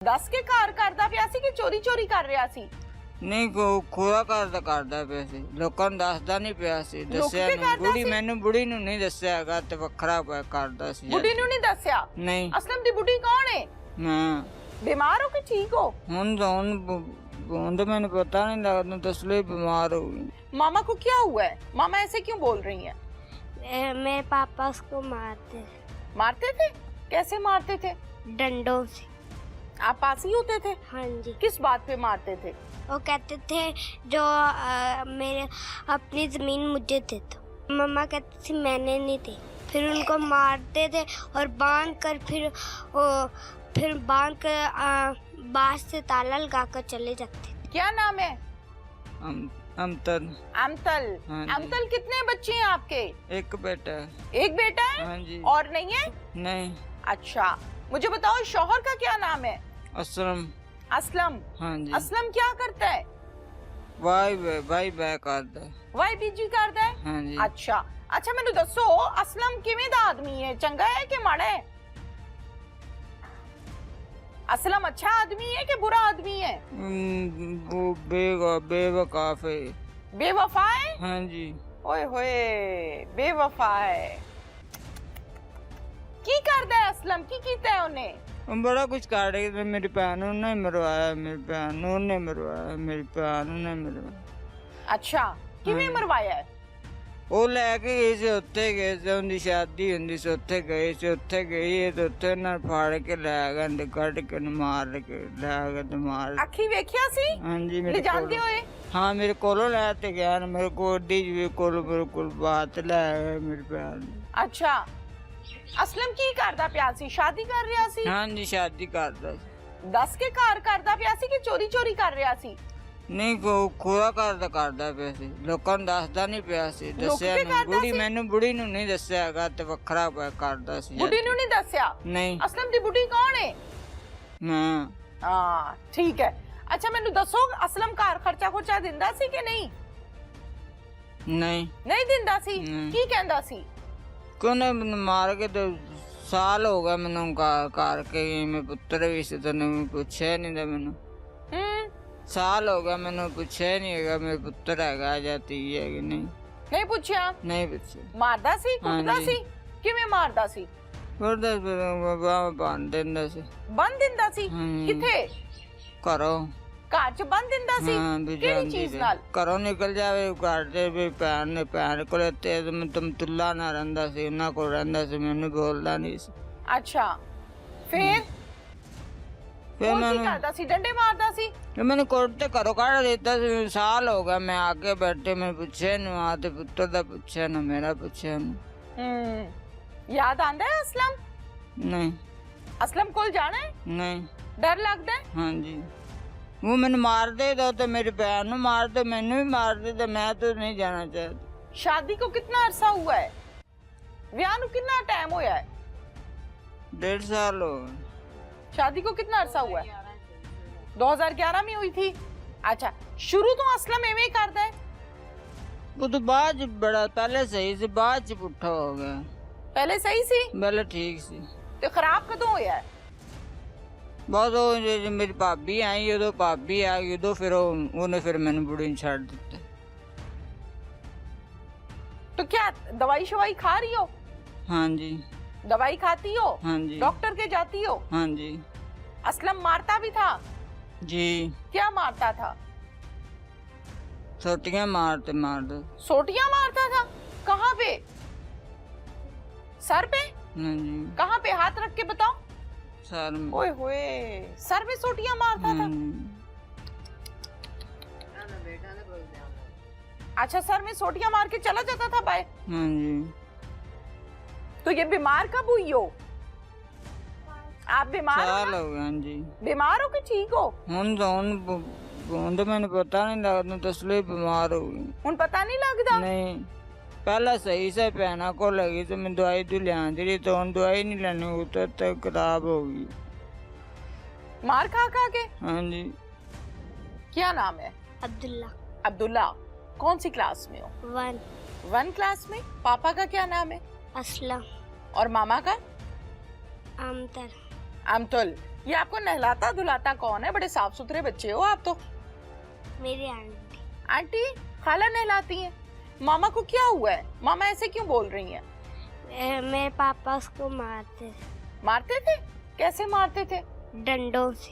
दस के कार करदा पिया सी कि चोरी चोरी कर रहा सी? नहीं ਖੋਆ ਕਰਦਾ ਪਿਆ ਸੀ, ਲੋਕਾਂ ਨੂੰ ਦੱਸਦਾ ਨਹੀਂ ਪਿਆ ਸੀ, ਦੱਸਿਆ ਨਹੀਂ ਬੁੜੀ ਮੈਨੂੰ ਬੁੜੀ ਨੂੰ ਨਹੀਂ ਦੱਸਿਆ ਹੈਗਾ ਤੇ ਵੱਖਰਾ ਕਰਦਾ ਸੀ। ਬੁੱਢੀ ਨੂੰ ਨਹੀਂ ਦੱਸਿਆ? ਨਹੀਂ। ਅਸਲਮ ਦੀ ਬੁੱਢੀ ਕੌਣ ਹੈ? ਮੈਂ बीमार हो कि ठीक हो? ਹੁਣ तो मैंने पता नहीं लगता, तो इसलिए बीमार हो गई। मामा को क्या हुआ है? मामा ऐसे क्यों बोल रही हैं? मेरे पापा उसको मारते थे। मारते थे? कैसे मारते थे? डंडों से। आप पास ही होते थे? हाँ जी। किस बात पे मारते थे? वो कहते थे जो मेरे अपनी जमीन मुझे दे दो। मम्मा कहती थी मैंने नहीं दी। फिर उनको मारते थे और बांध कर फिर बांध कर बांस से ताला लगा कर चले जाते थे। क्या नाम है? अमतल। अमतल। हाँ जी। अमतल, कितने बच्चे हैं आपके? एक बेटा है। एक बेटा है? हाँ जी। और नहीं है? नहीं। अच्छा, मुझे बताओ शौहर का क्या नाम है? असलम। असलम। हाँ जी। असलम क्या करता है? भाई करता है। वाई बीजी करता है? हाँ जी। अच्छा अच्छा, मैनू दसो असलम किवें दा आदमी है? चंगा है कि माड़ा है? असलम अच्छा आदमी है कि बुरा आदमी है? वो बेवकाफ है। बेवफा है? हाँ जी। ओए होए, बेवफा है। की करदा है असलम? की कीता है उन्हें? बड़ा कुछ कर रही थी, मेरी भैन ने मरवाया, मेरी भैन ने मरवाया, मेरी भैन ने मरवाया। अच्छा, किवें मरवाया है? ਉਹ ਲੈ ਕੇ ਗਏ ਸੀ, ਉੱਥੇ ਗਏ ਸੀ, ਉਹਦੀ ਸ਼ਾਦੀ ਹੁੰਦੀ ਸੀ, ਉੱਥੇ ਗਏ ਸੀ, ਉੱਥੇ ਗਈ ਤੇ ਉੱਥੇ ਨਾਲ ਫੜ ਕੇ ਲੈ ਗਏ, ਕੱਢ ਕੇ ਮਾਰ ਕੇ ਲੈ ਗਏ ਤੇ ਮਾਰ। ਅੱਖੀ ਵੇਖਿਆ ਸੀ? ਹਾਂਜੀ ਲੈ ਜਾਂਦੇ ਹੋਏ? ਹਾਂ, ਮੇਰੇ ਕੋਲੋਂ ਲੈ ਤੇ ਗਿਆ ਨਾ, ਮੇਰੇ ਕੋਲ ਦੀ ਮੇਰੇ ਕੋਲ ਬਾਤ ਲੈ ਗਏ ਮੇਰੀ ਭੈਣ। ਅੱਛਾ, ਅਸਲਮ ਕੀ ਕਰਦਾ ਪਿਆ ਸੀ? ਸ਼ਾਦੀ ਕਰ ਰਿਹਾ ਸੀ? ਹਾਂਜੀ, ਸ਼ਾਦੀ ਕਰਦਾ ਸੀ। ਦੱਸ ਕੇ ਘਰ ਕਰਦਾ ਪਿਆ ਸੀ ਕਿ ਚੋਰੀ ਚੋਰੀ ਕਰ ਰਿਹਾ ਸੀ? ਨਹੀਂ ਖੋਆ ਕਰਦਾ ਪਿਆ ਸੀ, ਲੋਕਾਂ ਨੂੰ ਦੱਸਦਾ ਨਹੀਂ ਪਿਆ ਸੀ, ਦੱਸਿਆ ਨਹੀਂ ਬੁੜੀ ਮੈਨੂੰ ਬੁੜੀ ਨੂੰ ਨਹੀਂ ਦੱਸਿਆ ਹੈਗਾ ਤੇ ਵੱਖਰਾ ਕਰਦਾ ਸੀ। ਬੁੱਢੀ ਨੂੰ ਨਹੀਂ ਦੱਸਿਆ? ਨਹੀਂ। ਅਸਲਮ ਦੀ ਬੁੱਢੀ ਕੌਣ ਹੈ? ਮੈਂ। ਹਾਂ ਠੀਕ ਹੈ। ਅੱਛਾ ਮੈਨੂੰ ਦੱਸੋ ਅਸਲਮ ਘਰ ਖਰਚਾ ਖੁਰਚਾ ਦਿੰਦਾ ਸੀ ਕਿ ਨਹੀਂ? ਨਹੀਂ। ਨਹੀਂ ਦਿੰਦਾ ਸੀ? ਕੀ ਕਹਿੰਦਾ ਸੀ? ਕੋਨੇ ਮੈਨੂੰ ਮਾਰ ਕੇ ਤੇ ਸਾਲ ਹੋ ਗਿਆ ਮੈਨੂੰ ਕਰਕੇ, ਮੈਂ ਪੁੱਤਰ ਵੀ ਸੀ ਤੈਨੂੰ ਪੁੱਛਿਆ ਨਹੀਂ ਤਾਂ ਮੈਨੂੰ ਸਾਲ ਹੋ ਗਿਆ, ਮੈਨੂੰ ਪੁੱਛਿਆ ਨਹੀਂ ਹੈਗਾ ਮੇਰੇ ਪੁੱਤਰ ਹੈਗਾ ਜਾਂ ਧੀ ਹੈ ਕਿ ਨਹੀਂ। ਨਹੀਂ ਪੁੱਛਿਆ? ਨਹੀਂ ਪੁੱਛਿਆ। ਮਾਰਦਾ ਸੀ? ਕੁੱਟਦਾ ਸੀ? ਕਿਵੇਂ ਮਾਰਦਾ ਸੀ? ਬੰਨ ਦਿੰਦਾ ਸੀ। ਬੰਨ ਦਿੰਦਾ ਸੀ? ਕਿੱਥੇ? ਘਰੋਂ। ਘਰ ਚ ਬੰਨ ਦਿੰਦਾ ਸੀ? ਕਿਹੜੀ ਚੀਜ਼ ਨਾਲ? ਘਰੋਂ ਨਿਕਲ ਜਾਵੇ ਘਰ ਦੇ ਵੀ ਭੈਣ ਕੋਲ ਤੇ ਤੁਲਾ ਨਾ ਰਹਿੰਦਾ ਸੀ, ਉਹਨਾਂ ਕੋਲ ਰਹਿੰਦਾ ਸੀ, ਮੈਨੂੰ ਬੋਲਦਾ ਨਹੀਂ ਸੀ। ਅੱਛਾ, ਫਿਰ ਕੀ ਕਰਦਾ ਸੀ? ਡੰਡੇ ਮਾਰਦਾ ਸੀ? ਮੈਨੂੰ ਕੋਟ ਤੇ ਘਰੋਂ ਕੱਢ ਦਿੱਤਾ ਸੀ। ਸਾਲ ਹੋ ਗਿਆ ਮੈਂ ਆਗੇ ਬੈਠੇ, ਮੈਂ ਪੁੱਛਿਆ ਨੂੰ ਆ ਤੇ ਪੁੱਤਰ ਦਾ ਪੁੱਛਿਆ ਨਾ ਮੇਰਾ ਪੁੱਛਿਆ ਨੂੰ। ਯਾਦ ਆਂਦਾ ਹੈ ਅਸਲਮ? ਨਹੀਂ। ਅਸਲਮ ਕੋਲ ਜਾਣਾ ਹੈ? ਨਹੀਂ। ਡਰ ਲੱਗਦਾ ਹੈ? ਹਾਂਜੀ। ਉਹ ਮੈਨੂੰ ਮਾਰ ਦੇ ਦੋ ਤੇ ਮੇਰੀ ਭੈਣ ਨੂੰ ਮਾਰ ਦੇ, ਮੈਨੂੰ ਵੀ ਮਾਰ ਦੇ ਤੇ ਮੈਂ ਤਾਂ ਨਹੀਂ ਜਾਣਾ ਚਾਹता। शादी को कितना अरसा हुआ है? विआह ਨੂੰ कितना टाइम होया है? 1.5 साल हो गए। शादी को कितना अरसा हुआ है? 2011 में हुई थी। अच्छा, शुरू तो असलम एवें ही करता है? वो तो बाद बड़ा पहले सही से बाद च पुट्ठा हो गया। पहले सही सी? पहले ठीक सी। तो खराब कदों होया है? बस वो मेरी भाभी आई, उदो भाभी आ गई, उदो फिर उन्हें फिर मैंने बुढ़ी छड़ दिता। तो क्या दवाई शवाई खा रही हो? हाँ जी। दवाई खाती हो? हाँ जी। डॉक्टर के जाती हो? हाँ जी। असलम मारता भी था? जी। क्या मारता था? सोटियां मारते। सोटियां मारता था? कहाँ पे? सर पे? हाँ जी। कहाँ पे? हाथ रख के बताओ। सर में। ओए होए, सर में सोटियां मारता था? अच्छा, सर में सोटियां मार के चला जाता था बाय? हाँ जी। तो ये बीमार कब हुई हो? आप बीमार साल हो गए। हाँ जी। बीमार हो कि ठीक हो? ਹੁਣ ਤਾਂ ਮੈਨੂੰ ਪਤਾ ਨਹੀਂ ਲੱਗਦਾ, ਤਾਂ इसलिए बीमार हो गई। ਹੁਣ ਪਤਾ ਨਹੀਂ ਲੱਗਦਾ? नहीं, पहला सही से पहना को लगी तो मैं दवाई तो ले आती रही, तो हम दवाई नहीं लेनी, वो तो खराब हो गई। मार खा खा के? हाँ जी। क्या नाम है? अब्दुल्ला। अब्दुल्ला। कौन सी क्लास में हो? 1 क्लास में। पापा का क्या नाम है? असलम। और मामा का? अमतर। अमतुल। ये आपको नहलाता धुलाता कौन है? बड़े साफ सुथरे बच्चे हो आप तो। मेरी आंटी। आंटी खाला नहलाती हैं। मामा को क्या हुआ है? मामा ऐसे क्यों बोल रही हैं? मेरे पापा उसको मारते थे। मारते थे? कैसे मारते थे? डंडों से।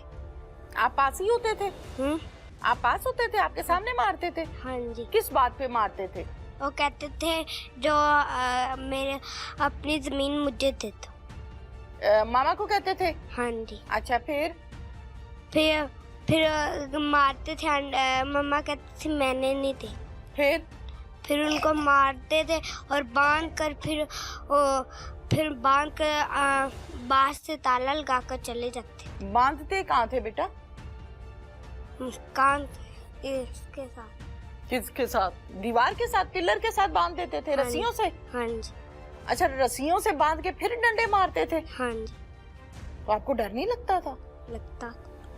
आप पास ही होते थे? आप पास होते थे? आपके सामने मारते थे? हाँ जी। किस बात पे मारते थे? वो कहते थे जो मेरे अपनी जमीन मुझे दे दो। मामा को कहते थे? हाँ जी। अच्छा फिर? फिर मारते थे। मम्मा कहती थी मैंने नहीं दी। फिर उनको मारते थे और बांध कर फिर बांध कर बाहर से ताला लगा कर चले जाते। बांधते कहाँ थे बेटा? कान इसके साथ। किसके साथ? दीवार के साथ, पिलर के साथ बांध देते थे? हाँ रस्सियों से? हाँ जी। अच्छा, रस्सियों से बांध के फिर डंडे मारते थे? हाँ जी। तो आपको डर नहीं लगता था? लगता।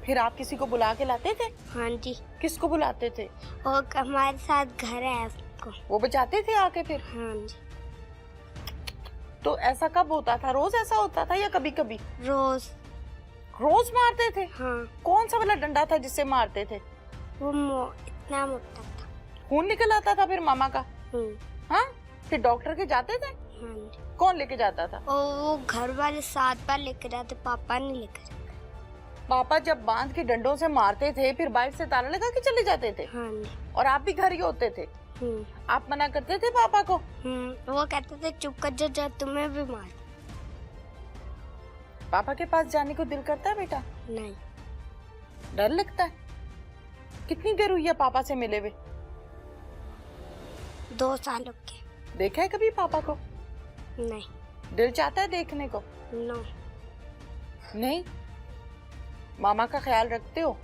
फिर आप किसी को बुला के लाते थे? हाँ जी। किसको बुलाते थे? और हमारे साथ घर है उसको। वो बचाते थे आके फिर? हाँ जी। तो ऐसा कब होता था? रोज ऐसा होता था या कभी कभी? रोज। रोज मारते थे? हाँ। कौन सा वाला डंडा था जिससे मारते थे? वो इतना मोटा था। खून निकल आता था फिर मामा का? हाँ? फिर डॉक्टर के जाते थे? हाँ जी। कौन लेके जाता था? वो घर वाले 7 बार लेकर जाते, पापा नहीं लेकर जाते। पापा जब बांध के डंडों से मारते थे फिर बाइक से ताला लगा के चले जाते थे? हाँ जी। और आप भी घर ही होते थे? आप मना करते थे पापा को? वो कहते थे चुप कर जा, तुम्हें भी मार। पापा के पास जाने को दिल करता है बेटा? नहीं। डर लगता है? कितनी देर हुई है पापा से मिले हुए? 2 सालों के। देखा है कभी पापा को? नहीं। दिल चाहता है देखने को? नो। नहीं? मामा का ख्याल रखते हो?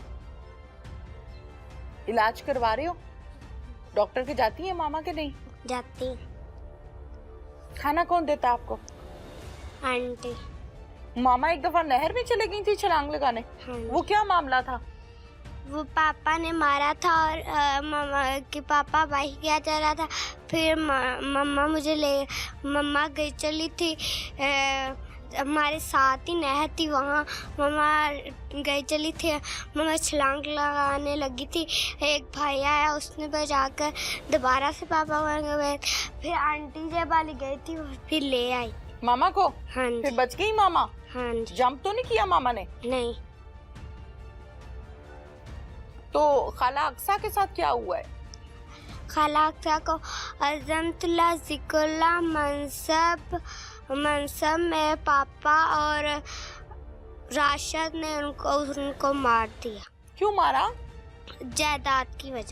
इलाज करवा रहे हो? डॉक्टर के जाती है मामा के? नहीं जाती। खाना कौन देता आपको? आंटी। मामा एक दफा नहर में चले गई थी छलांग लगाने। हाँ। वो क्या मामला था? वो पापा ने मारा था और मम्मा के पापा बाइक किया जा रहा था। फिर मम्मा गई चली थी हमारे साथ ही नहर थी, वहाँ मम्मा गई चली थी। मम्मा छलांग लगाने लगी थी, एक भाई आया, उसने बचाकर दोबारा से पापा वहाँ गए। फिर आंटी जब वाली गई थी फिर ले आई मामा को? हाँ जी। फिर बच गई मामा? हाँ जी। जंप तो नहीं किया मामा ने? नहीं। तो खाला अक्सा के साथ क्या हुआ है? खाला अक्सा को अजमतुल्ला जिकुल्ला मनसब में पापा और राशिद ने उनको मार दिया। क्यों मारा? जायदाद की वजह।